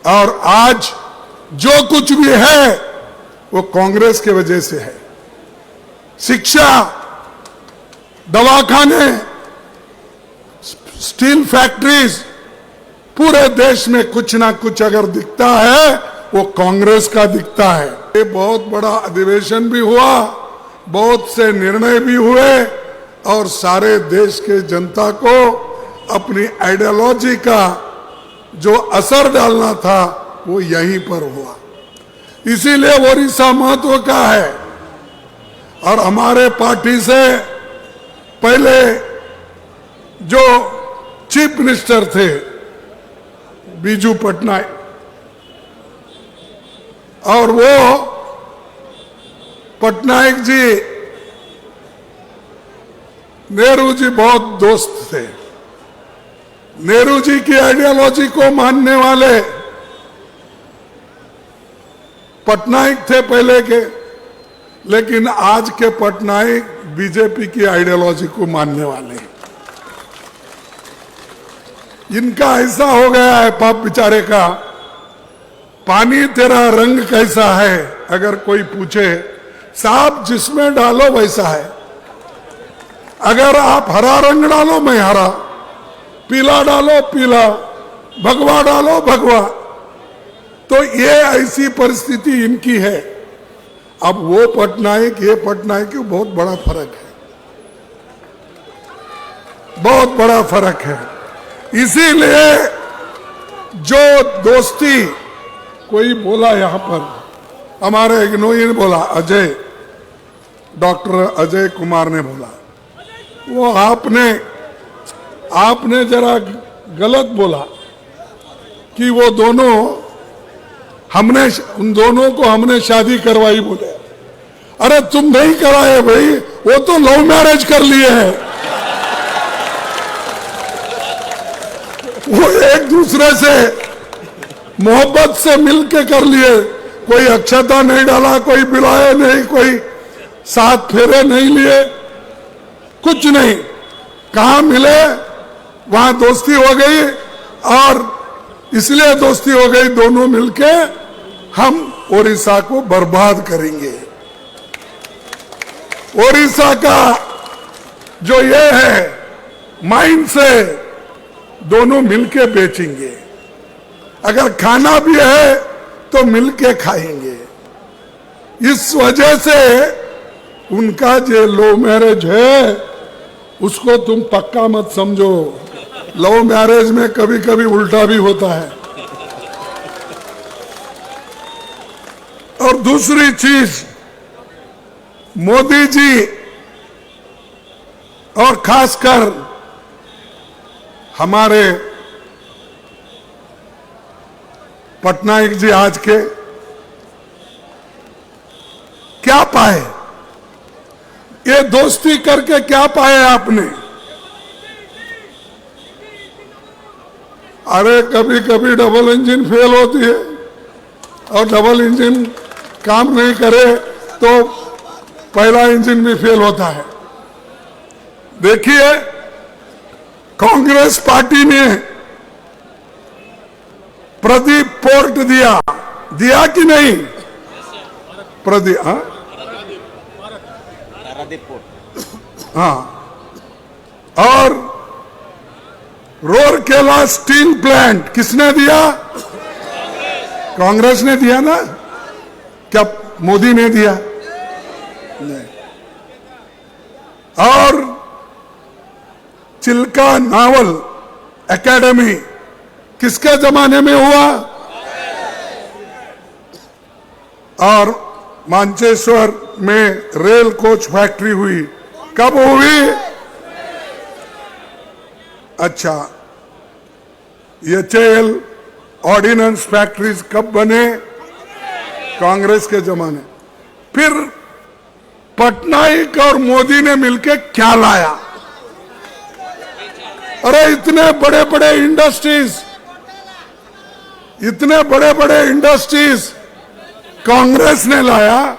और आज जो कुछ भी है वो कांग्रेस के वजह से है। शिक्षा, दवाखाने, स्टील फैक्ट्रीज, पूरे देश में कुछ ना कुछ अगर दिखता है वो कांग्रेस का दिखता है। ये बहुत बड़ा अधिवेशन भी हुआ, बहुत से निर्णय भी हुए और सारे देश के जनता को अपनी आइडियोलॉजी का जो असर डालना था वो यहीं पर हुआ। इसीलिए ओडिशा महत्व का है। और हमारे पार्टी से पहले जो चीफ मिनिस्टर थे बीजू पटनायक, और वो पटनायक जी नेहरू जी बहुत दोस्त थे। नेहरू जी की आइडियोलॉजी को मानने वाले पटनायक थे पहले के, लेकिन आज के पटनायक बीजेपी की आइडियोलॉजी को मानने वाले हैं। इनका ऐसा हो गया है पाप बेचारे का, पानी तेरा रंग कैसा है अगर कोई पूछे, साहब जिसमें डालो वैसा है। अगर आप हरा रंग डालो मैं हरा, पीला डालो पीला, भगवा डालो भगवा। तो ये ऐसी परिस्थिति इनकी है। अब वो पटनायक ये पटनायक की बहुत बड़ा फर्क है, बहुत बड़ा फर्क है। इसीलिए जो दोस्ती, कोई बोला यहां पर, हमारे इग्नोई ने बोला, अजय, डॉक्टर अजय कुमार ने बोला, वो आपने जरा गलत बोला कि वो दोनों उन दोनों को हमने शादी करवाई बोले। अरे तुम नहीं कराए भाई, वो तो लव मैरिज कर लिए हैं। वो एक दूसरे से मोहब्बत से मिलके कर लिए। कोई अक्षता नहीं डाला, कोई बिलाए नहीं, कोई साथ फेरे नहीं लिए, कुछ नहीं। कहां मिले वहां दोस्ती हो गई, और इसलिए दोस्ती हो गई, दोनों मिलके हम ओडिशा को बर्बाद करेंगे। ओडिशा का जो ये है माइंड से दोनों मिलके बेचेंगे। अगर खाना भी है तो मिलके खाएंगे। इस वजह से उनका जो लव मैरिज है उसको तुम पक्का मत समझो। लव मैरिज में कभी कभी उल्टा भी होता है। और दूसरी चीज, मोदी जी और खासकर हमारे पटनायक जी आज के क्या पाए, ये दोस्ती करके क्या पाए आपने? अरे कभी कभी डबल इंजन फेल होती है, और डबल इंजन काम नहीं करे तो पहला इंजन भी फेल होता है। देखिए कांग्रेस पार्टी ने प्रदीप पोर्ट दिया कि नहीं? प्रदीप, हाँ, और रोरकेला स्टील प्लांट किसने दिया? कांग्रेस ने दिया ना? क्या मोदी ने दिया? नहीं। और चिल्का नावल एकेडमी किसके जमाने में हुआ? और मानचेश्वर में रेल कोच फैक्ट्री हुई, कब हुई? अच्छा, एचएएल ऑर्डिनेंस फैक्ट्रीज कब बने? कांग्रेस के जमाने। फिर पटनायक और मोदी ने मिलकर क्या लाया? अरे इतने बड़े बड़े इंडस्ट्रीज कांग्रेस ने लाया,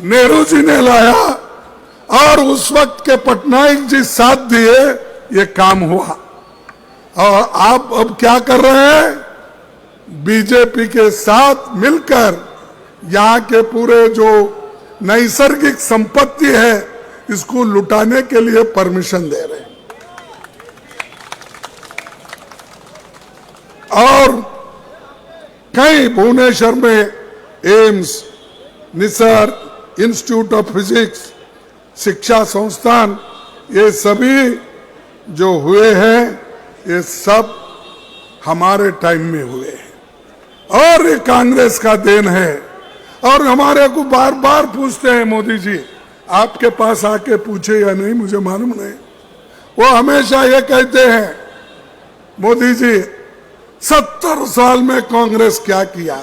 नेहरू जी ने लाया, और उस वक्त के पटनायक जी साथ दिए, ये काम हुआ। और आप अब क्या कर रहे हैं? बीजेपी के साथ मिलकर यहाँ के पूरे जो नैसर्गिक संपत्ति है इसको लुटाने के लिए परमिशन दे रहे हैं। और कई भुवनेश्वर में एम्स, निसर, इंस्टीट्यूट ऑफ फिजिक्स, शिक्षा संस्थान, ये सभी जो हुए हैं ये सब हमारे टाइम में हुए हैं और ये कांग्रेस का देन है। और हमारे को बार बार पूछते हैं मोदी जी, आपके पास आके पूछे या नहीं मुझे मालूम नहीं, वो हमेशा ये कहते हैं मोदी जी 70 साल में कांग्रेस क्या किया।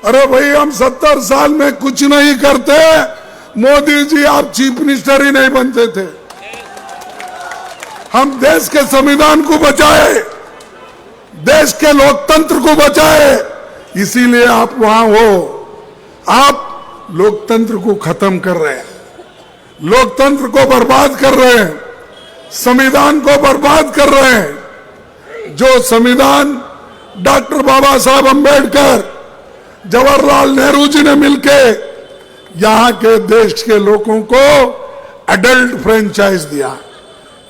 अरे भाई हम 70 साल में कुछ नहीं करते, मोदी जी आप चीफ मिनिस्टर ही नहीं बनते थे। हम देश के संविधान को बचाए, देश के लोकतंत्र को बचाए, इसीलिए आप वहां हो। आप लोकतंत्र को खत्म कर रहे हैं, लोकतंत्र को बर्बाद कर रहे हैं, संविधान को बर्बाद कर रहे हैं। जो संविधान डॉक्टर बाबा साहब अंबेडकर, जवाहरलाल नेहरू जी ने मिलके यहाँ के देश के लोगों को एडल्ट फ्रेंचाइज दिया,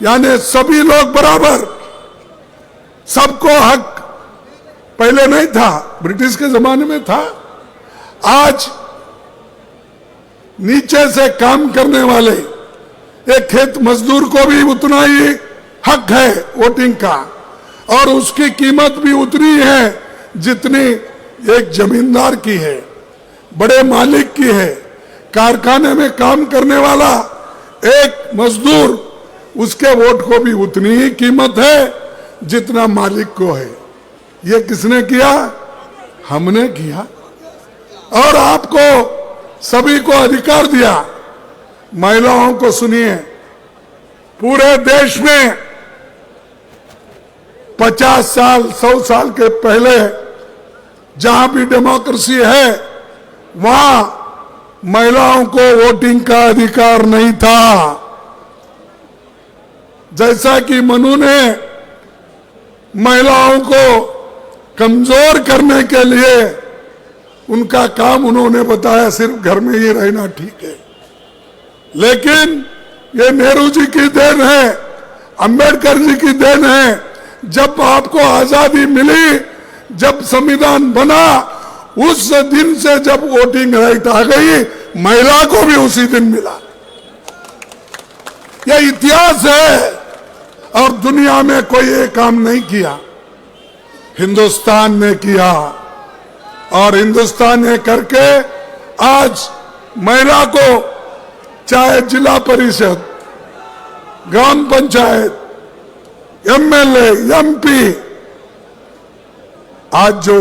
यानी सभी लोग बराबर, सबको हक, पहले नहीं था, ब्रिटिश के जमाने में था। आज नीचे से काम करने वाले एक खेत मजदूर को भी उतना ही हक है वोटिंग का, और उसकी कीमत भी उतनी है जितनी एक जमींदार की है, बड़े मालिक की है। कारखाने में काम करने वाला एक मजदूर, उसके वोट को भी उतनी ही कीमत है जितना मालिक को है। ये किसने किया? हमने किया। और आपको सभी को अधिकार दिया। महिलाओं को सुनिए, पूरे देश में 50 साल 100 साल के पहले जहां भी डेमोक्रेसी है वहां महिलाओं को वोटिंग का अधिकार नहीं था। जैसा कि मनु ने महिलाओं को कमजोर करने के लिए उनका काम उन्होंने बताया सिर्फ घर में ही रहना ठीक है, लेकिन ये नेहरू जी की देन है, अंबेडकर जी की देन है। जब आपको आजादी मिली, जब संविधान बना, उस दिन से जब वोटिंग राइट आ गई, महिला को भी उसी दिन मिला। यह इतिहास है और दुनिया में कोई ये काम नहीं किया, हिंदुस्तान ने किया। और हिंदुस्तान ने करके आज महिला को चाहे जिला परिषद, ग्राम पंचायत, एमएलए, एमपी, आज जो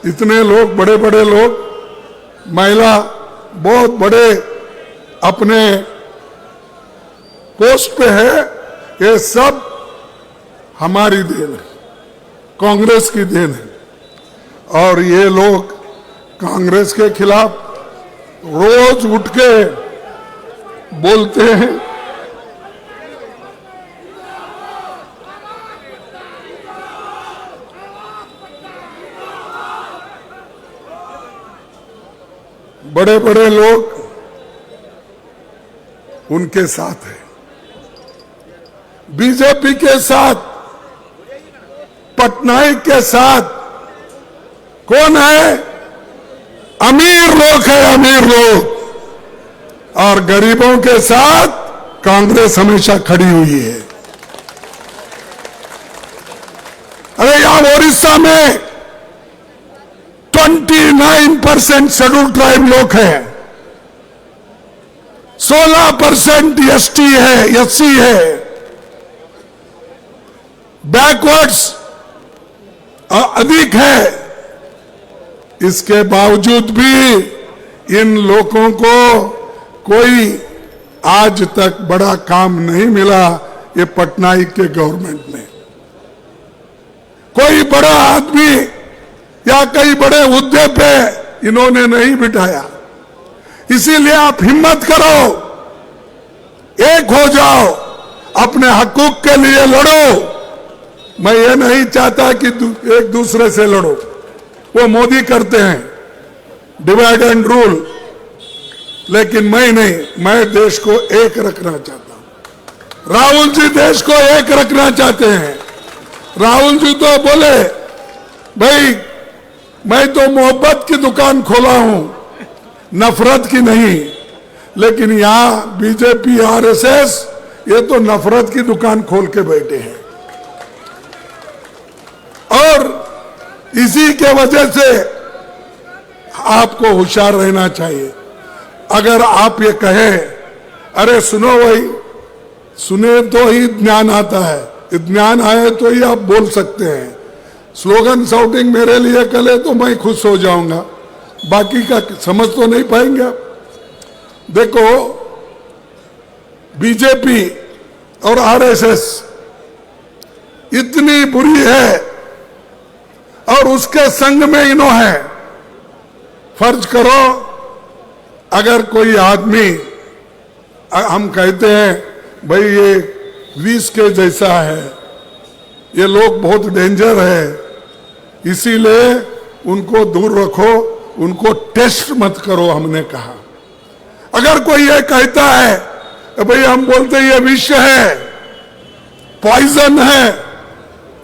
इतने लोग, बड़े बड़े लोग, महिला बहुत बड़े अपने पोस्ट पे है, ये सब हमारी देन है, कांग्रेस की देन है। और ये लोग कांग्रेस के खिलाफ रोज उठ के बोलते हैं। बड़े बड़े लोग उनके साथ हैं, बीजेपी के साथ, पटनायक के साथ। कौन है? अमीर लोग है, अमीर लोग। और गरीबों के साथ कांग्रेस हमेशा खड़ी हुई है। अरे यहां ओडिशा में 29% शेड्यूल ट्राइब लोग हैं, 16% एसटी है, एससी है, बैकवर्ड्स अधिक है। इसके बावजूद भी इन लोगों को कोई आज तक बड़ा काम नहीं मिला। ये पटनायक के गवर्नमेंट में कोई बड़ा आदमी या कई बड़े हुद्दे पे इन्होंने नहीं बिठाया। इसीलिए आप हिम्मत करो, एक हो जाओ, अपने हकूक के लिए लड़ो। मैं ये नहीं चाहता कि एक दूसरे से लड़ो, वो मोदी करते हैं, डिवाइड एंड रूल, लेकिन मैं नहीं, मैं देश को एक रखना चाहता हूं। राहुल जी देश को एक रखना चाहते हैं। राहुल जी तो बोले भाई मैं तो मोहब्बत की दुकान खोला हूं, नफरत की नहीं, लेकिन यहां बीजेपी आरएसएस ये तो नफरत की दुकान खोल के बैठे हैं। और इसी के वजह से आपको होशियार रहना चाहिए। अगर आप ये कहें अरे सुनो भाई, सुने तो ही ज्ञान आता है, ज्ञान आए तो ही आप बोल सकते हैं। स्लोगन शाउटिंग मेरे लिए कले तो मैं खुश हो जाऊंगा, बाकी का समझ तो नहीं पाएंगे आप। देखो बीजेपी और आरएसएस इतनी बुरी है और उसके संग में इन्हों है। फर्ज करो अगर कोई आदमी, हम कहते हैं भाई ये विष के जैसा है, ये लोग बहुत डेंजर है, इसीलिए उनको दूर रखो, उनको टेस्ट मत करो, हमने कहा। अगर कोई ये कहता है भाई हम बोलते ये विष है, पॉइजन है,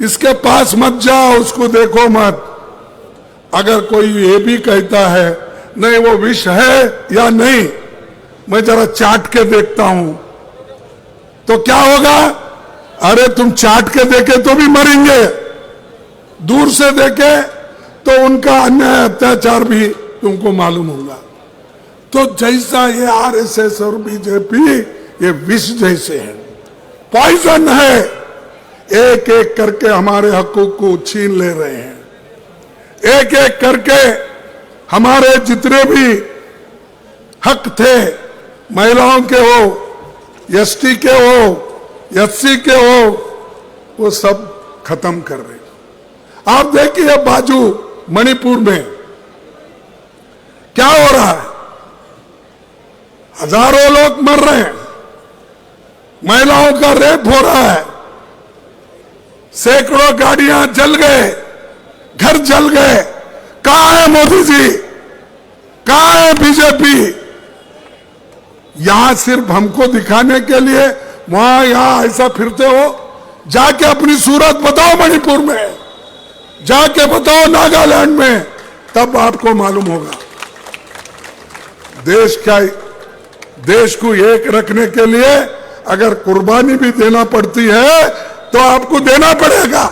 इसके पास मत जाओ, उसको देखो मत। अगर कोई ये भी कहता है नहीं वो विष है या नहीं, मैं जरा चाट के देखता हूं, तो क्या होगा? अरे तुम चाट के देखे तो भी मरेंगे, दूर से देखे तो उनका अन्याय अत्याचार भी तुमको मालूम होगा। तो जैसा ये आरएसएस और बीजेपी ये विष जैसे है, पॉइजन है, एक एक करके हमारे हकों को छीन ले रहे हैं। एक एक करके हमारे जितने भी हक थे, महिलाओं के हो, एसटी के हो, एससी के हो, वो सब खत्म कर रहे। आप देखिए बाजू मणिपुर में क्या हो रहा है, हजारों लोग मर रहे हैं, महिलाओं का रेप हो रहा है, सैकड़ों गाड़ियां जल गए, घर जल गए। कहां है मोदी जी, कहां है बीजेपी? यहां सिर्फ हमको दिखाने के लिए वहां यहां ऐसा फिरते हो। जाके अपनी सूरत बताओ मणिपुर में, जाके बताओ नागालैंड में, तब आपको मालूम होगा। देश को एक रखने के लिए अगर कुर्बानी भी देना पड़ती है तो आपको देना पड़ेगा,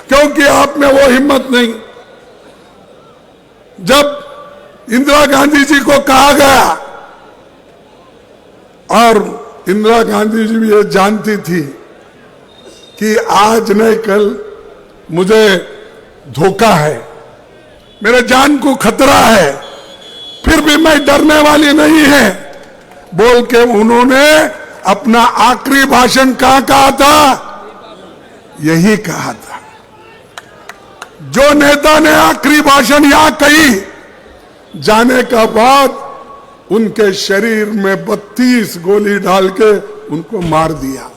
क्योंकि आप में वो हिम्मत नहीं। जब इंदिरा गांधी जी को कहा गया, और इंदिरा गांधी जी भी ये जानती थी कि आज नहीं कल मुझे धोखा है, मेरे जान को खतरा है, फिर भी मैं डरने वाली नहीं है, बोल के उन्होंने अपना आखिरी भाषण कहां कहा था? यही कहा था। जो नेता ने आखिरी भाषण यहां कही, जाने का बाद उनके शरीर में 32 गोली डाल के उनको मार दिया।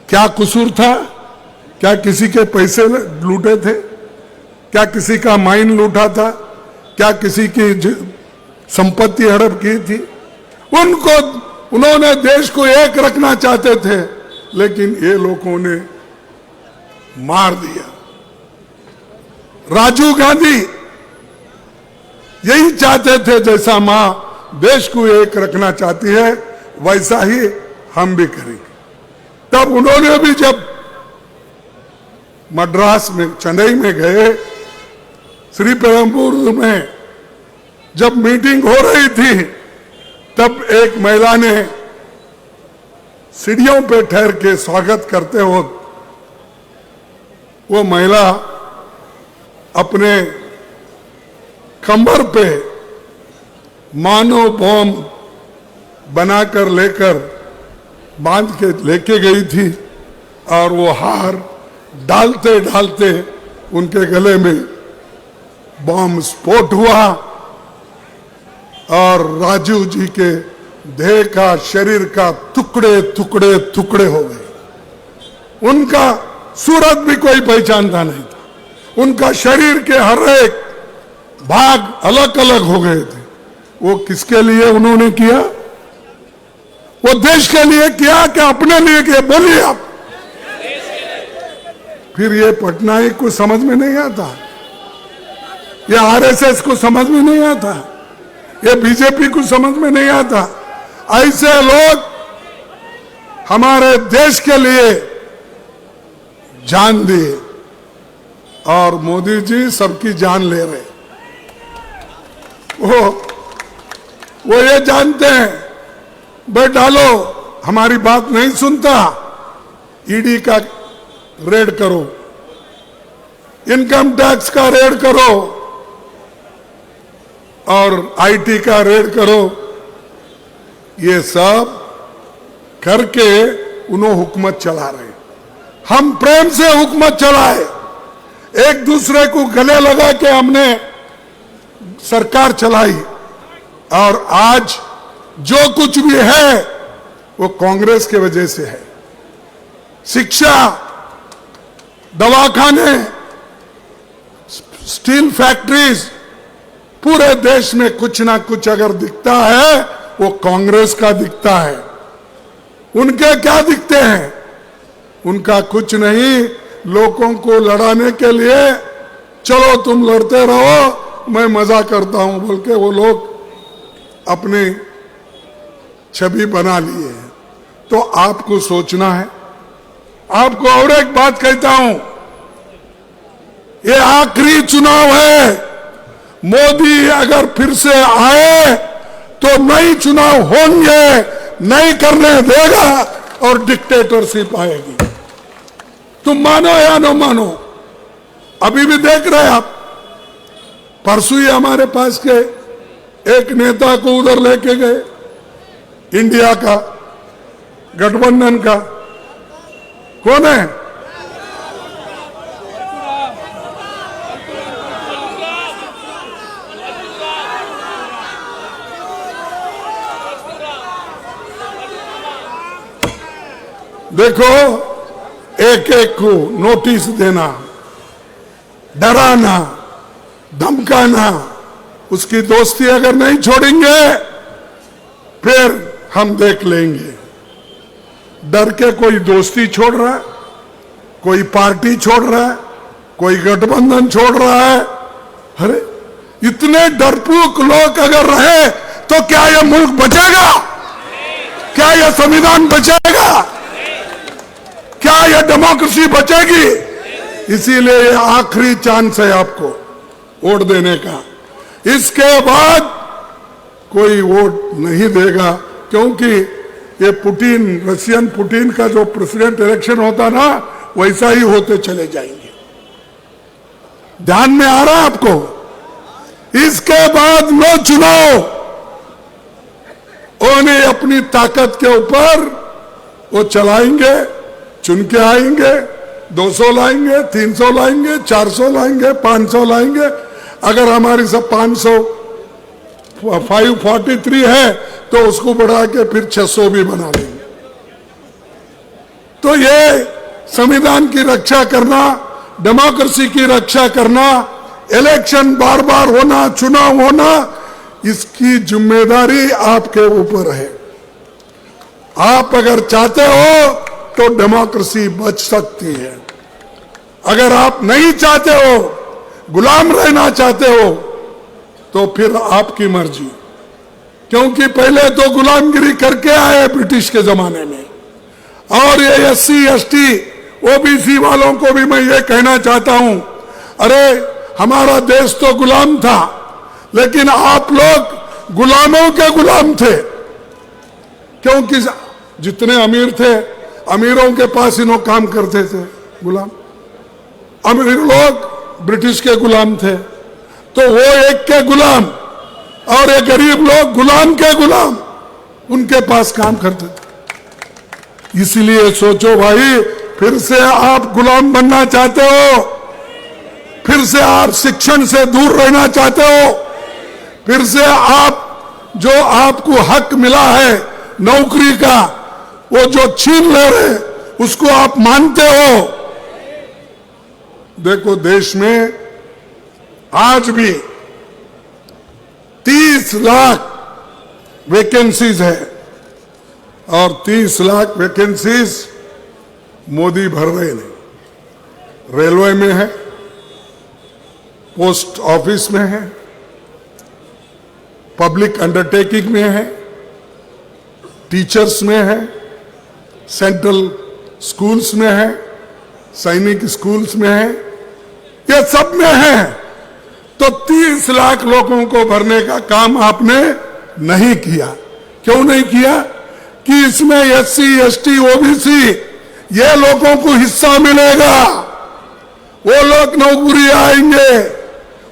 क्या कसूर था? क्या किसी के पैसे लूटे थे? क्या किसी का माइन लूटा था? क्या किसी की संपत्ति हड़प की थी? उन्होंने देश को एक रखना चाहते थे, लेकिन ये लोगों ने मार दिया। राजीव गांधी यही चाहते थे, जैसा मां देश को एक रखना चाहती है वैसा ही हम भी करेंगे। तब उन्होंने भी जब मद्रास में, चेन्नई में गए, श्री पेरम्बूर में जब मीटिंग हो रही थी, तब एक महिला ने सीढ़ियों पे ठहर के स्वागत करते हो, वो महिला अपने कमर पे मानो बम बनाकर लेकर बांध के लेके गई थी, और वो हार डालते डालते उनके गले में बम स्फोट हुआ और राजीव जी के देह का, शरीर का टुकड़े टुकड़े टुकड़े हो गए। उनका सूरत भी कोई पहचानता नहीं था। उनका शरीर के हर एक भाग अलग अलग हो गए थे। वो किसके लिए उन्होंने किया? वो देश के लिए किया कि अपने लिए किया? बोलिए आप। फिर ये पटनायक को समझ में नहीं आता, ये आरएसएस को समझ में नहीं आता, ये बीजेपी को समझ में नहीं आता। ऐसे लोग हमारे देश के लिए जान दिए और मोदी जी सबकी जान ले रहे। वो ये जानते हैं, भाई डालो, हमारी बात नहीं सुनता, ईडी का रेड करो, इनकम टैक्स का रेड करो और आईटी का रेड करो। ये सब करके उन्होंने हुकूमत चला रहे। हम प्रेम से हुकूमत चलाए, एक दूसरे को गले लगा के हमने सरकार चलाई और आज जो कुछ भी है वो कांग्रेस के वजह से है। शिक्षा, दवाखाने, स्टील फैक्ट्रीज, पूरे देश में कुछ ना कुछ अगर दिखता है वो कांग्रेस का दिखता है। उनके क्या दिखते हैं? उनका कुछ नहीं। लोगों को लड़ाने के लिए चलो तुम लड़ते रहो, मैं मजा करता हूं बोल के वो लोग अपनी छवि बना लिए हैं। तो आपको सोचना है। आपको और एक बात कहता हूं, ये आखिरी चुनाव है। मोदी अगर फिर से आए तो नई चुनाव होंगे, नहीं करने देगा और डिक्टेटरशिप आएगी। तुम मानो या न मानो, अभी भी देख रहे हैं आप। परसों ही हमारे पास के एक नेता को उधर लेके गए, इंडिया का गठबंधन का। कौन है? देखो, एक एक को नोटिस देना, डराना, धमकाना, उसकी दोस्ती अगर नहीं छोड़ेंगे फिर हम देख लेंगे। डर के कोई दोस्ती छोड़ रहा है, कोई पार्टी छोड़ रहा है, कोई गठबंधन छोड़ रहा है। अरे इतने डरपोक लोग अगर रहे तो क्या यह मुल्क बचेगा? क्या यह संविधान बचेगा? क्या यह डेमोक्रेसी बचेगी? इसीलिए ये आखिरी चांस है आपको वोट देने का। इसके बाद कोई वोट नहीं देगा, क्योंकि ये पुतिन, रशियन पुतिन का जो प्रेसिडेंट इलेक्शन होता ना, वैसा ही होते चले जाएंगे। ध्यान में आ रहा है आपको? इसके बाद नो चुनाव, उन्हें अपनी ताकत के ऊपर वो चलाएंगे, चुन के आएंगे, 200 लाएंगे, 300 लाएंगे, 400 लाएंगे, 500 लाएंगे। अगर हमारी सब 543 है तो उसको बढ़ा के फिर 600 भी बना लेंगे। तो ये संविधान की रक्षा करना, डेमोक्रेसी की रक्षा करना, इलेक्शन बार बार होना, चुनाव होना, इसकी जिम्मेदारी आपके ऊपर है। आप अगर चाहते हो तो डेमोक्रेसी बच सकती है। अगर आप नहीं चाहते हो, गुलाम रहना चाहते हो, तो फिर आपकी मर्जी। क्योंकि पहले तो गुलामगिरी करके आए ब्रिटिश के जमाने में। और ये SC ST OBC वालों को भी मैं ये कहना चाहता हूं, अरे हमारा देश तो गुलाम था, लेकिन आप लोग गुलामों के गुलाम थे। क्योंकि जितने अमीर थे, अमीरों के पास इन्हों काम करते थे गुलाम। अमीर लोग ब्रिटिश के गुलाम थे, तो वो एक के गुलाम और ये गरीब लोग गुलाम के गुलाम, उनके पास काम करते थे। इसलिए सोचो भाई, फिर से आप गुलाम बनना चाहते हो? फिर से आप शिक्षण से दूर रहना चाहते हो? फिर से आप जो आपको हक मिला है नौकरी का, वो जो छीन ले रहे उसको आप मानते हो? देखो, देश में आज भी 30 लाख वैकेंसीज है और 30 लाख वैकेंसीज मोदी भर रहे नहीं। रेलवे में है, पोस्ट ऑफिस में है, पब्लिक अंडरटेकिंग में है, टीचर्स में है, सेंट्रल स्कूल्स में है, सैनिक स्कूल्स में है, ये सब में है। तो 30 लाख लोगों को भरने का काम आपने नहीं किया। क्यों नहीं किया? कि इसमें एससी, एसटी, ओबीसी ये लोगों को हिस्सा मिलेगा, वो लोग नौकरी आएंगे,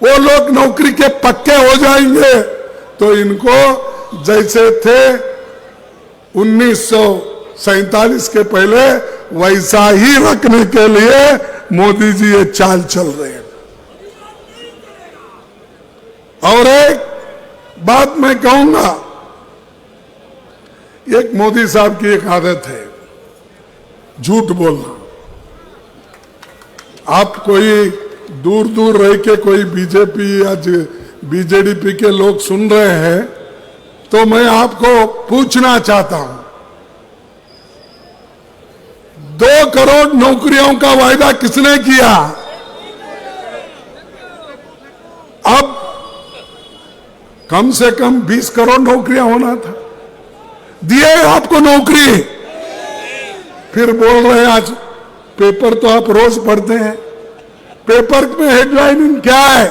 वो लोग नौकरी के पक्के हो जाएंगे। तो इनको जैसे थे 1947 के पहले वैसा ही रखने के लिए मोदी जी ये चाल चल रहे हैं। और एक बात मैं कहूंगा, एक मोदी साहब की एक आदत है झूठ बोलना। आप कोई दूर दूर रह के कोई बीजेपी या बीजेडी के लोग सुन रहे हैं, तो मैं आपको पूछना चाहता हूं, 2 करोड़ नौकरियों का वायदा किसने किया? अब कम से कम 20 करोड़ नौकरियां होना था। दिए आपको नौकरी, फिर बोल रहे हैं आज पेपर तो आप रोज पढ़ते हैं, पेपर में हेडलाइन क्या है?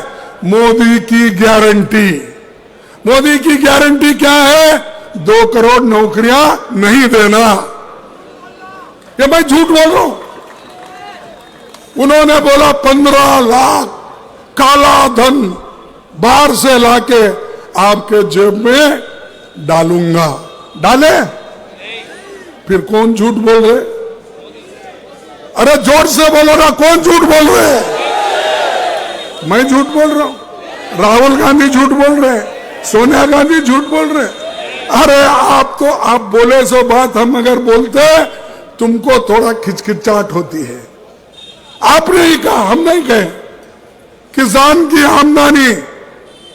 मोदी की गारंटी। मोदी की गारंटी क्या है? 2 करोड़ नौकरियां नहीं देना। ये मैं झूठ बोल रहा हूं? उन्होंने बोला 15 लाख काला धन बाहर से लाके आपके जेब में डालूंगा। डाले? फिर कौन झूठ बोल रहे? अरे जोर से बोलो ना, कौन झूठ बोल रहे? मैं झूठ बोल रहा हूं, राहुल गांधी झूठ बोल रहे, सोनिया गांधी झूठ बोल रहे। अरे आप बोले सो बात, हम अगर बोलते तुमको थोड़ा खिचखिचाहट होती है। आपने ही कहा, हम नहीं कहे। किसान की आमदनी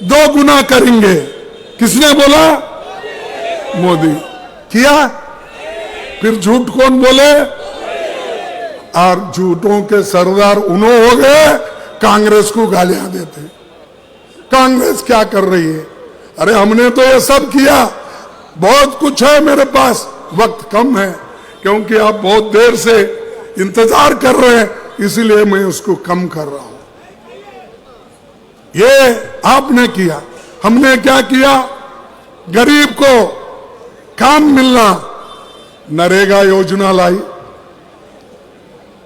2 गुना करेंगे, किसने बोला? मोदी। किया? फिर झूठ कौन बोले? और झूठों के सरदार उन्होंने हो गए, कांग्रेस को गालियां देते। कांग्रेस क्या कर रही है? अरे हमने तो ये सब किया, बहुत कुछ है मेरे पास, वक्त कम है क्योंकि आप बहुत देर से इंतजार कर रहे हैं, इसलिए मैं उसको कम कर रहा हूं। ये आपने किया। हमने क्या किया? गरीब को काम मिलना, नरेगा योजना लाई,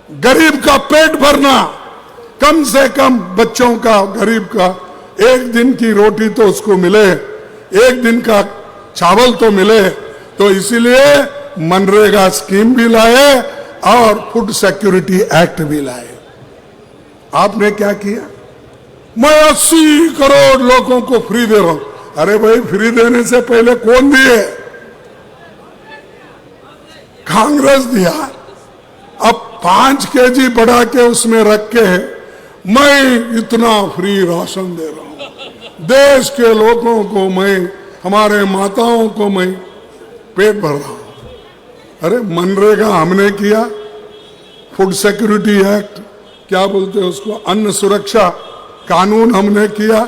गरीब का पेट भरना, कम से कम बच्चों का, गरीब का 1 दिन की रोटी तो उसको मिले, 1 दिन का चावल तो मिले। तो इसीलिए मनरेगा स्कीम भी लाए और फूड सिक्योरिटी एक्ट भी लाए। आपने क्या किया? मैं 80 करोड़ लोगों को फ्री दे रहा हूं। अरे भाई, फ्री देने से पहले कौन दिए? कांग्रेस दिया। अब 5 केजी बढ़ा के उसमें रख के मैं इतना फ्री राशन दे रहा हूं, देश के लोगों को मैं, हमारे माताओं को मैं पेट भर रहा हूं। अरे मनरेगा हमने किया, फूड सिक्योरिटी एक्ट, क्या बोलते हैं उसको, अन्न सुरक्षा कानून हमने किया,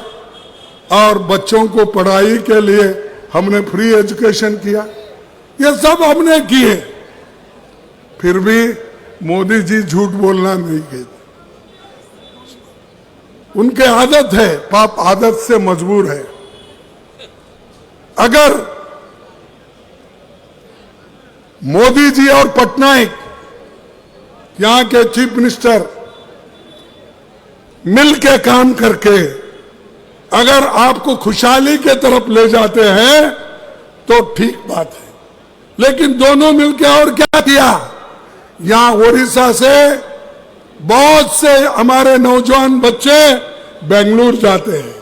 और बच्चों को पढ़ाई के लिए हमने फ्री एजुकेशन किया। ये सब हमने किए, फिर भी मोदी जी झूठ बोलना नहीं कहते। उनके आदत है, पाप आदत से मजबूर है। अगर मोदी जी और पटनायक, यहां के चीफ मिनिस्टर, मिल के काम करके अगर आपको खुशहाली के तरफ ले जाते हैं तो ठीक बात है, लेकिन दोनों मिलकर और क्या किया? यहां ओडिशा से बहुत से हमारे नौजवान बच्चे बेंगलुरु जाते हैं,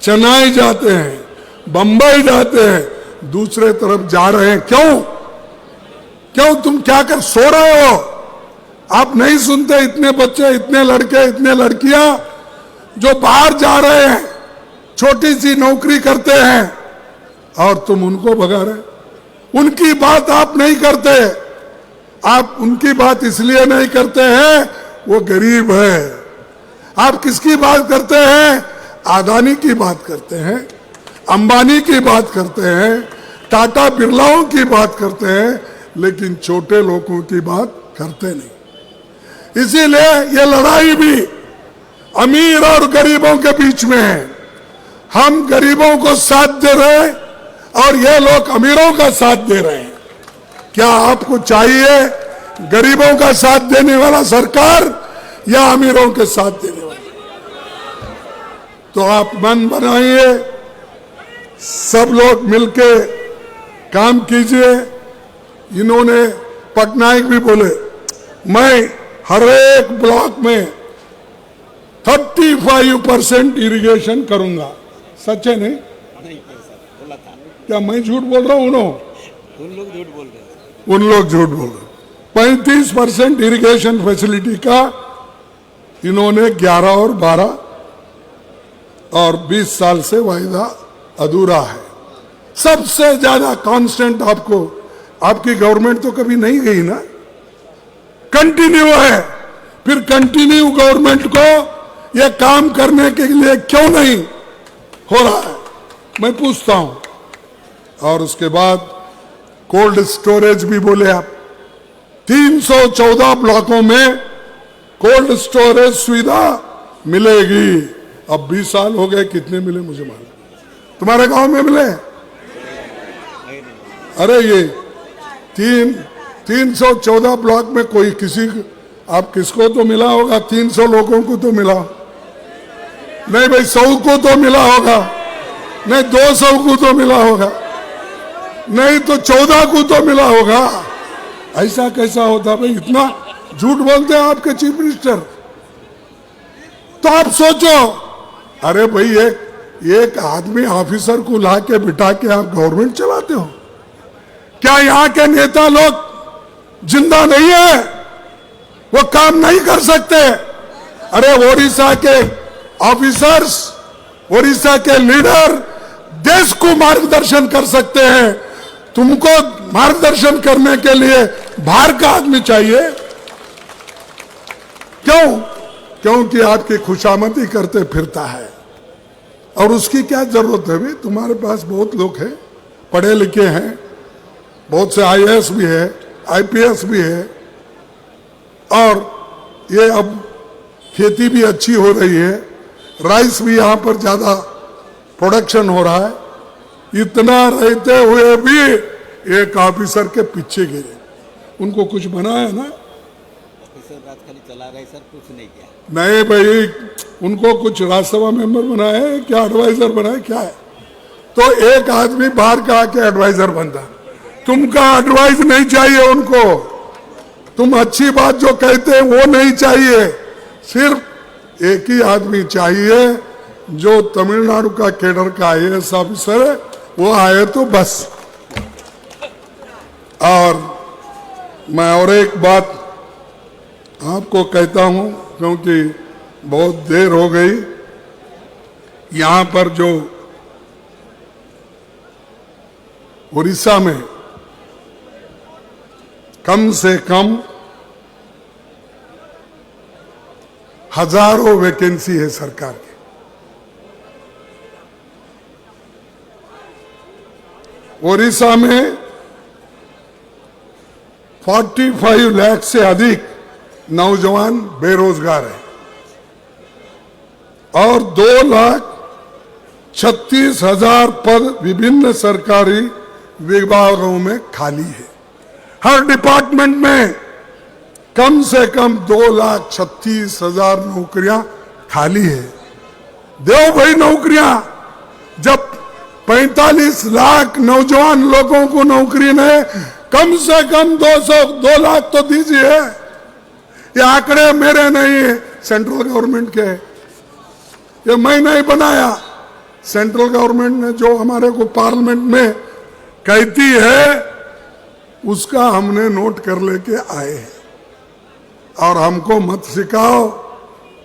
चेन्नई जाते हैं, बंबई जाते हैं, दूसरे तरफ जा रहे हैं। क्यों? क्यों? तुम क्या कर सो रहे हो? आप नहीं सुनते, इतने बच्चे, इतने लड़के, इतने लड़कियां जो बाहर जा रहे हैं, छोटी सी नौकरी करते हैं, और तुम उनको भगा रहे। उनकी बात आप नहीं करते। आप उनकी बात इसलिए नहीं करते हैं, वो गरीब है। आप किसकी बात करते हैं? अदानी की बात करते हैं, अंबानी की बात करते हैं, टाटा बिरलाओं की बात करते हैं, लेकिन छोटे लोगों की बात करते नहीं। इसीलिए ये लड़ाई भी अमीर और गरीबों के बीच में है। हम गरीबों को साथ दे रहे हैं और ये लोग अमीरों का साथ दे रहे हैं। क्या आपको चाहिए गरीबों का साथ देने वाला सरकार या अमीरों के साथ देने वाला? तो आप मन बनाइए, सब लोग मिलके काम कीजिए। इन्होंने पटनायक भी बोले, मैं हर एक ब्लॉक में 35% इरिगेशन करूंगा। सच है नहीं? क्या मैं झूठ बोल रहा हूं? उन लोग झूठ बोल रहे। उन लोग झूठ बोल रहे। 35% इरिगेशन फैसिलिटी का इन्होंने 11 और 12 और 20 साल से वायदा अधूरा है। सबसे ज्यादा कांस्टेंट आपको, आपकी गवर्नमेंट तो कभी नहीं गई ना, कंटिन्यू है। फिर कंटिन्यू गवर्नमेंट को यह काम करने के लिए क्यों नहीं हो रहा है, मैं पूछता हूं। और उसके बाद कोल्ड स्टोरेज भी बोले आप। 314 ब्लॉकों में कोल्ड स्टोरेज सुविधा मिलेगी। अब 20 साल हो गए, कितने मिले मुझे मालूम? तुम्हारे गांव में मिले? अरे ये 314 ब्लॉक में कोई किसी, आप किसको तो मिला होगा? 300 लोगों को तो मिला नहीं भाई, 100 को तो मिला होगा नहीं, 200 को तो मिला होगा नहीं, तो 14 को तो मिला होगा। ऐसा कैसा होता भाई? इतना झूठ बोलते हैं आपके चीफ मिनिस्टर। तो आप सोचो, अरे भाई एक आदमी ऑफिसर को ला के बिठा के आप गवर्नमेंट चलाते हो? क्या यहाँ के नेता लोग जिंदा नहीं है? वो काम नहीं कर सकते? अरे ओडिशा के ऑफिसर्स, ओडिशा के लीडर देश को मार्गदर्शन कर सकते हैं। तुमको मार्गदर्शन करने के लिए बाहर का आदमी चाहिए। क्यों? क्योंकि आपकी खुशामदी करते फिरता है। और उसकी क्या जरूरत है भाई? तुम्हारे पास बहुत लोग हैं, पढ़े लिखे हैं, बहुत से आईएएस भी है, आईपीएस भी है, और ये अब खेती भी अच्छी हो रही है, राइस भी यहाँ पर ज्यादा प्रोडक्शन हो रहा है। इतना रहते हुए भी एक ऑफिसर के पीछे गिरे। उनको कुछ बना है ना? ऑफिसर रात खाली चला रहे सर, कुछ नहीं किया। नहीं भाई, उनको कुछ राज्यसभा मेंबर बनाए हैं क्या, एडवाइजर बनाए क्या है? तो एक आदमी बाहर का आके एडवाइजर बनता। तुमका एडवाइस नहीं चाहिए उनको। तुम अच्छी बात जो कहते हैं वो नहीं चाहिए। सिर्फ एक ही आदमी चाहिए जो तमिलनाडु का केडर का आईएएस ऑफिसर है, वो आए तो बस। और मैं और एक बात आपको कहता हूं, क्योंकि बहुत देर हो गई। यहां पर जो उड़ीसा में कम से कम हजारों वैकेंसी है सरकार की। ओडिशा में 45 लाख से अधिक नौजवान बेरोजगार हैं और 2,36,000 पद विभिन्न सरकारी विभागों में खाली है। हर डिपार्टमेंट में कम से कम 2,36,000 नौकरियां खाली है। दो भाई नौकरियां। जब 45 लाख नौजवान लोगों को नौकरी नहीं, कम से कम 2 लाख तो दीजिए। ये आंकड़े मेरे नहीं है, सेंट्रल गवर्नमेंट के। ये मैं नहीं बनाया, सेंट्रल गवर्नमेंट ने जो हमारे को पार्लियामेंट में कहती है उसका हमने नोट कर लेके आए हैं। और हमको मत सिखाओ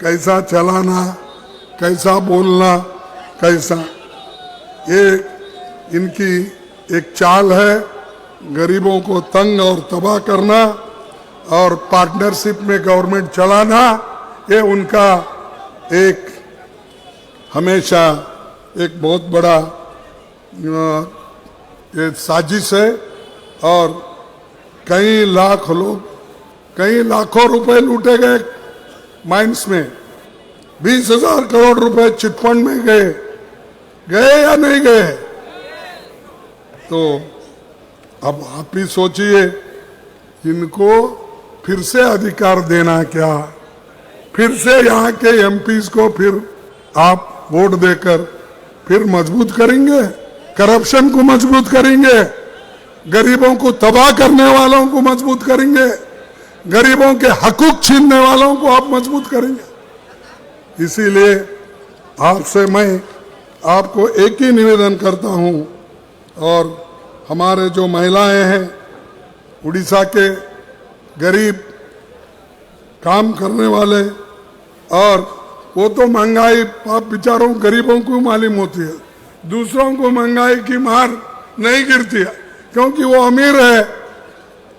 कैसा चलाना, कैसा बोलना, कैसा। ये इनकी एक चाल है, गरीबों को तंग और तबाह करना और पार्टनरशिप में गवर्नमेंट चलाना। ये उनका एक हमेशा एक बहुत बड़ा ये साजिश है। और कई लाख लोग, कई लाखों रुपए लूटे गए माइंस में, 20,000 करोड़ रुपए चिटफंड में गए या नहीं गए। तो अब आप ही सोचिए, इनको फिर से अधिकार देना क्या, फिर से यहाँ के एमपीज को फिर आप वोट देकर फिर मजबूत करेंगे, करप्शन को मजबूत करेंगे, गरीबों को तबाह करने वालों को मजबूत करेंगे, गरीबों के हकूक छीनने वालों को आप मजबूत करेंगे। इसीलिए आपसे मैं आपको एक ही निवेदन करता हूँ, और हमारे जो महिलाएं हैं, उड़ीसा के गरीब काम करने वाले, और वो तो महंगाई आप बेचारों गरीबों को मालूम होती है, दूसरों को महंगाई की मार नहीं गिरती है, क्योंकि वो अमीर है,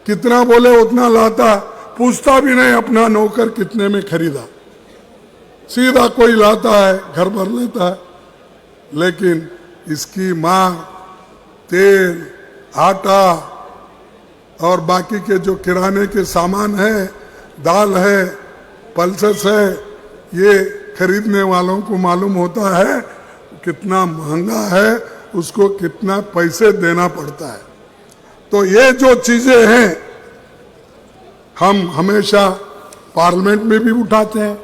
कितना बोले उतना लाता, पूछता भी नहीं अपना नौकर कितने में खरीदा, सीधा कोई लाता है, घर भर लेता है। लेकिन इसकी मार, तेल, आटा और बाकी के जो किराने के सामान है, दाल है, पल्सेस है, ये खरीदने वालों को मालूम होता है कितना महंगा है, उसको कितना पैसे देना पड़ता है। तो ये जो चीजें हैं हम हमेशा पार्लियामेंट में भी उठाते हैं,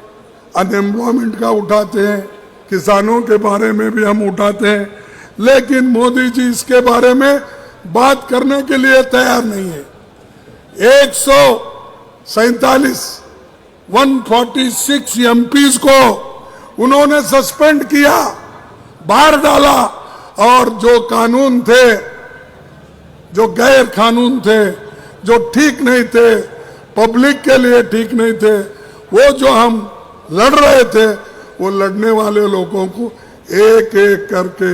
अनएम्प्लॉयमेंट का उठाते हैं, किसानों के बारे में भी हम उठाते हैं, लेकिन मोदी जी इसके बारे में बात करने के लिए तैयार नहीं है। 146 एमपीज को उन्होंने सस्पेंड किया, बाहर डाला, और जो कानून थे, जो गैर कानून थे, जो ठीक नहीं थे, पब्लिक के लिए ठीक नहीं थे, वो जो हम लड़ रहे थे, वो लड़ने वाले लोगों को एक एक करके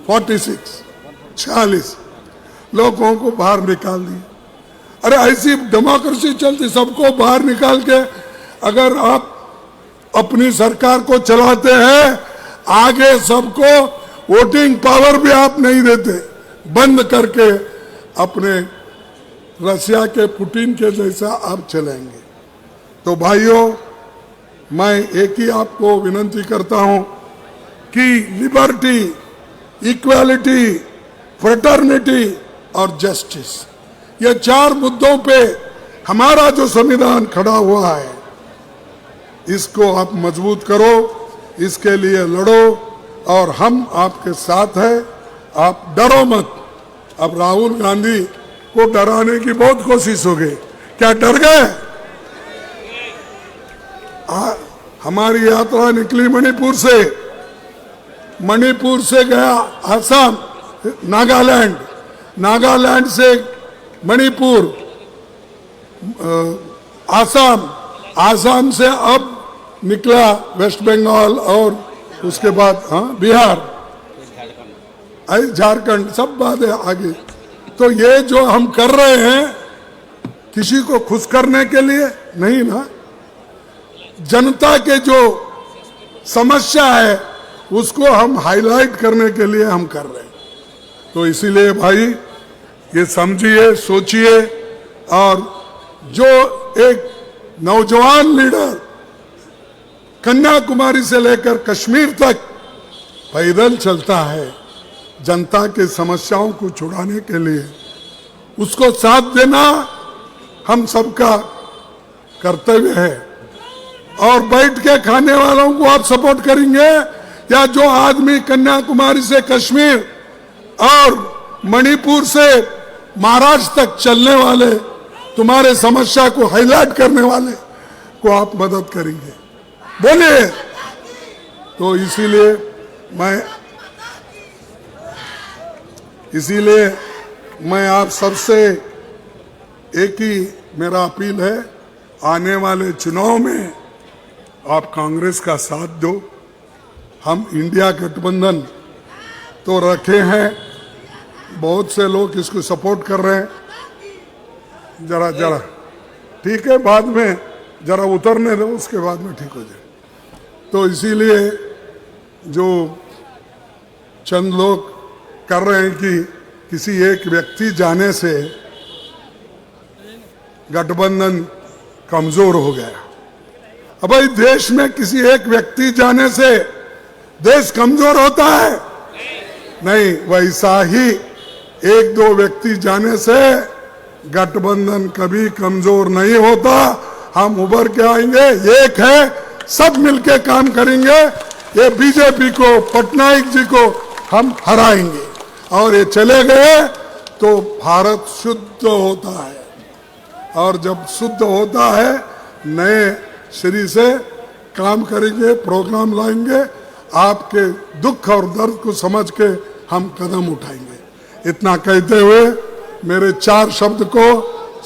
46 लोगों को बाहर निकाल दिया। अरे ऐसी डेमोक्रेसी चलती, सबको बाहर निकाल के अगर आप अपनी सरकार को चलाते हैं, आगे सबको वोटिंग पावर भी आप नहीं देते, बंद करके अपने रशिया के पुतिन के जैसा आप चलेंगे। तो भाइयों, मैं एक ही आपको विनती करता हूं कि लिबर्टी, इक्वालिटी, फ्रेटर्निटी और जस्टिस, ये 4 मुद्दों पे हमारा जो संविधान खड़ा हुआ है, इसको आप मजबूत करो, इसके लिए लड़ो, और हम आपके साथ हैं। आप डरो मत। अब राहुल गांधी को डराने की बहुत कोशिश हो गई, क्या डर गए? हमारी यात्रा निकली मणिपुर से गया असम, नागालैंड से मणिपुर, आसाम से अब निकला वेस्ट बंगाल, और उसके बाद बिहार, झारखंड, सब बात है आगे। तो ये जो हम कर रहे हैं, किसी को खुश करने के लिए नहीं ना, जनता के जो समस्या है उसको हम हाईलाइट करने के लिए हम कर रहे हैं। तो इसीलिए भाई ये समझिए, सोचिए, और जो एक नौजवान लीडर कन्याकुमारी से लेकर कश्मीर तक पैदल चलता है जनता के समस्याओं को छुड़ाने के लिए, उसको साथ देना हम सबका कर्तव्य है। और बैठ के खाने वालों को आप सपोर्ट करेंगे, या जो आदमी कन्याकुमारी से कश्मीर और मणिपुर से महाराष्ट्र तक चलने वाले, तुम्हारे समस्या को हाईलाइट करने वाले को आप मदद करेंगे? बोलिए। तो इसीलिए मैं आप सबसे एक ही मेरा अपील है, आने वाले चुनाव में आप कांग्रेस का साथ दो। हम इंडिया गठबंधन तो रखे हैं, बहुत से लोग इसको सपोर्ट कर रहे हैं। जरा जरा ठीक है, बाद में जरा उतरने दो, उसके बाद में ठीक हो जाए। तो इसीलिए जो चंद लोग कर रहे हैं कि किसी एक व्यक्ति जाने से गठबंधन कमजोर हो गया। अब भाई देश में किसी एक व्यक्ति जाने से देश कमजोर होता है? नहीं, वैसा ही एक दो व्यक्ति जाने से गठबंधन कभी कमजोर नहीं होता। हम उभर के आएंगे, एक है, सब मिलके काम करेंगे। ये बीजेपी को, पटनायक जी को हम हराएंगे और ये चले गए तो भारत शुद्ध होता है। और जब शुद्ध होता है, नए श्री से काम करेंगे, प्रोग्राम लाएंगे, आपके दुख और दर्द को समझ के हम कदम उठाएंगे। इतना कहते हुए मेरे 4 शब्द को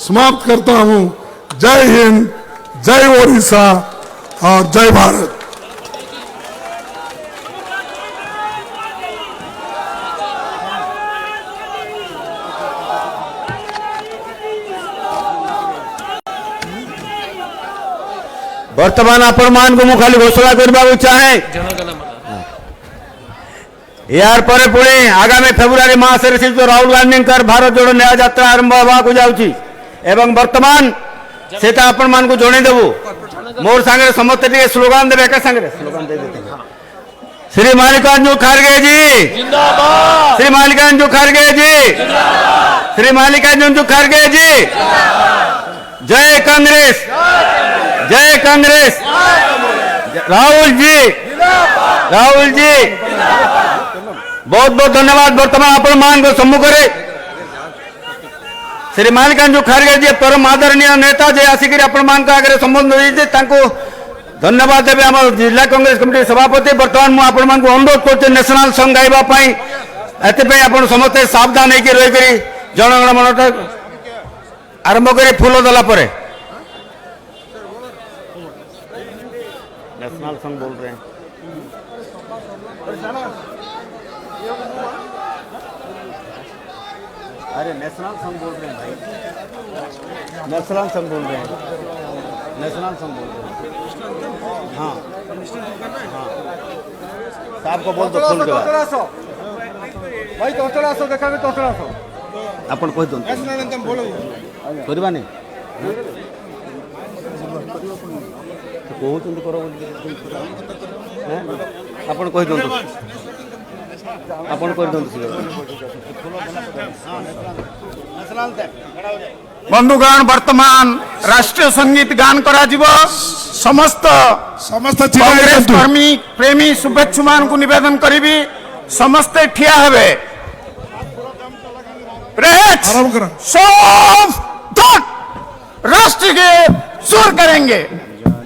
समाप्त करता हूं। जय हिंद, जय ओडिशा और जय भारत। वर्तमान आपण मान को खाली घोषणा करने चाहे यार पर पुणे आगामी फेब्रुआरी मास जो राहुल गांधी भारत जोड़ो न्याय यात्रा आरंभ होगा जाऊँगी एवं वर्तमान से आपण मान को जनईदेवु मोर सांगे समस्त टे स्लोगान देवे एक सांगे स्लोगान दे देते श्री मल्लिकार्जुन खड़गे जी जिंदाबाद, श्री मल्लिकार्जुन खड़गे जी जिंदाबाद, श्री मल्लिकार्जुन खड़गे जी जय कांग्रेस, जय कांग्रेस, राहुल जी, राहुल जी बहुत बहुत धन्यवाद। वर्तमान आपण मान को सम्मुख श्री मल्लिकार्जुन खड़गे जी परम आदरणीय नेता जे आसिक आपण मान का आगे संबोधन धन्यवाद देवे आम जिला कांग्रेस कमिटी सभापति। बर्तमान मुझे आपण मान को अनुरोध कर नेशनल सॉन्ग गाइबा एथपाई आपण समस्ते सावधान होकर रही जनगण मन आरंभ कर फूल देला परे नेशनल सॉन्ग बोल रहे हैं। अरे नेशनल सॉन्ग बोल रहे हैं भाई, नेशनल सॉन्ग बोल रहे हैं, नेशनल सॉन्ग बोल रहे हैं। हाँ हाँ साहब को बोल दो फूल के बाद भाई तोतला सो देखा तोतला सो अपन कोई दो करवा नहीं कहते कर अपन कही दिखाँ अपन कर बंधुगण वर्तमान राष्ट्रीय संगीत गान करा समस्त कांग्रेस कर्मी प्रेमी शुभेच्छु मान को निवेदन करी समस्ते ठिया हेबे राष्ट्र के सुर करेंगे।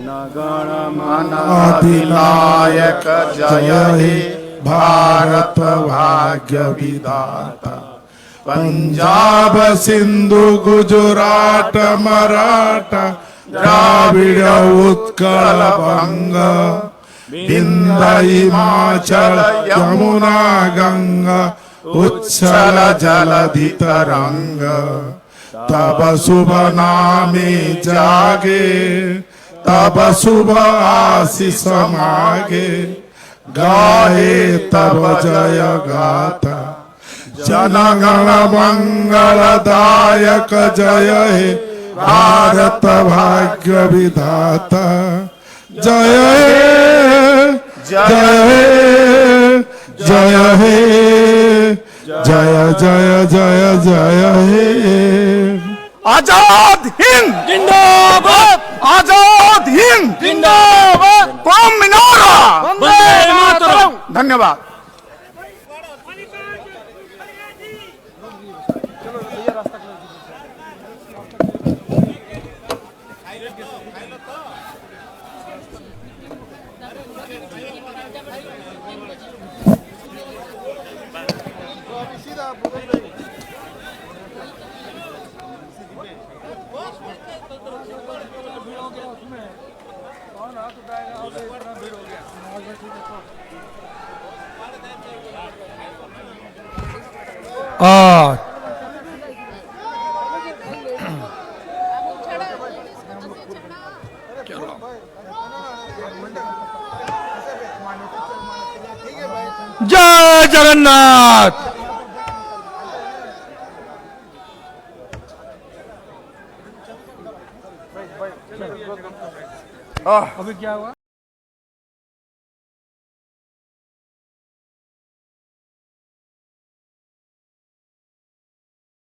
जनगण अधिनायक जय हे भारत भाग्य विधाता पंजाब सिंधु गुजरात मराठा द्राविड़ उत्कल बंग विंध्य हिमाचल यमुना गंगा उच्छल जलधि तरंग तब शुभ नामे जागे तब शुभ आशीष मागे गाहे तब जय गाथा जनगण मंगलदायक जय हे भारत भाग्य विधाता जय हे जय हे जय हे जय जय जय जय हे। आजाद हिंद जिंदाबाद, आजाद हिंद जिंदाबाद, कौम मिनारा वंदे मातरम। धन्यवाद। आठ जय जगन्नाथ। अभी क्या हुआ?